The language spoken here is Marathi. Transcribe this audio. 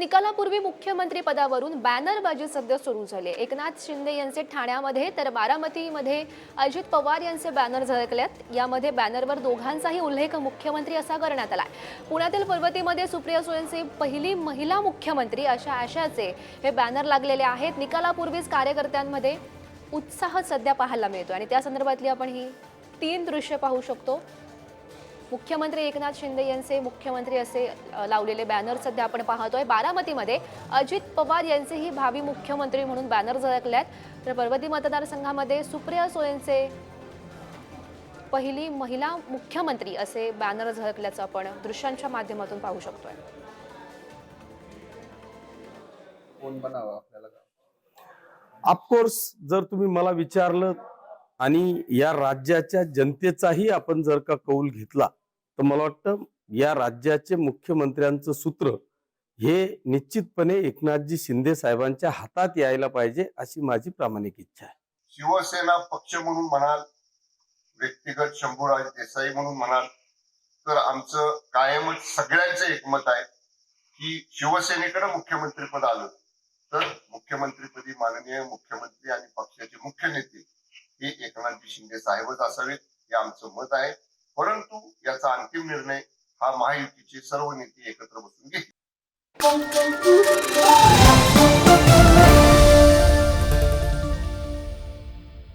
निकालापूर्वी मुख्यमंत्री पदावरून बॅनरबाजी सध्या सुरू झाली आहे। एकनाथ शिंदे यांचे ठाण्यामध्ये तर बारामतीमध्ये अजित पवार यांचे बॅनर झळकलेत। यामध्ये बॅनरवर दोघांचाही उल्लेख मुख्यमंत्री असा करण्यात आलाय। पुण्यातील पर्वतीमध्ये सुप्रिया सुळेंची पहिली महिला मुख्यमंत्री अशा आशयाचे हे बॅनर लागलेले आहेत। निकालापूर्वीच कार्यकर्त्यांमध्ये उत्साह सध्या पाहायला मिळतो आणि त्या संदर्भातली आपण ही 3 दृश्य पाहू शकतो। मुख्यमंत्री एकनाथ शिंदे यांचे मुख्यमंत्री असे लावलेले बॅनर सध्या आपण पाहतोय। बारामतीमध्ये अजित पवार यांचेही भावी मुख्यमंत्री म्हणून बॅनर झळकलेत। तर पर्वती मतदारसंघामध्ये सुप्रिया सुळेंचे पहिली महिला मुख्यमंत्री असे बॅनर झळकल्याचं आपण दृश्यांच्या माध्यमातून पाहू शकतोय। कोण बनावा आपल्याला ऑफकोर्स जर तुम्ही मला विचारलं आणि या राज्याच्या जनतेचाही आपण जर का कौल घेतला तर मला वाटतं या राज्याचे मुख्यमंत्र्यांचं सूत्र हे निश्चितपणे एकनाथजी शिंदे साहेबांच्या हातात यायला पाहिजे अशी माझी प्रामाणिक इच्छा आहे। शिवसेना पक्ष म्हणून म्हणाल, व्यक्तिगत शंभूराज देसाई म्हणून म्हणाल, तर आमचं कायमच सगळ्यांचं एकमत आहे की शिवसेनेकडे मुख्यमंत्रीपद आलं तर मुख्यमंत्रीपदी माननीय मुख्यमंत्री आणि पक्षाचे मुख्य नेते हे एकनाथजी शिंदे साहेबच असावेत हे आमचं मत आहे। परंतु याचा अंतिम निर्णय हा महायुतीचे सर्व नेते एकत्र बसून घेतील।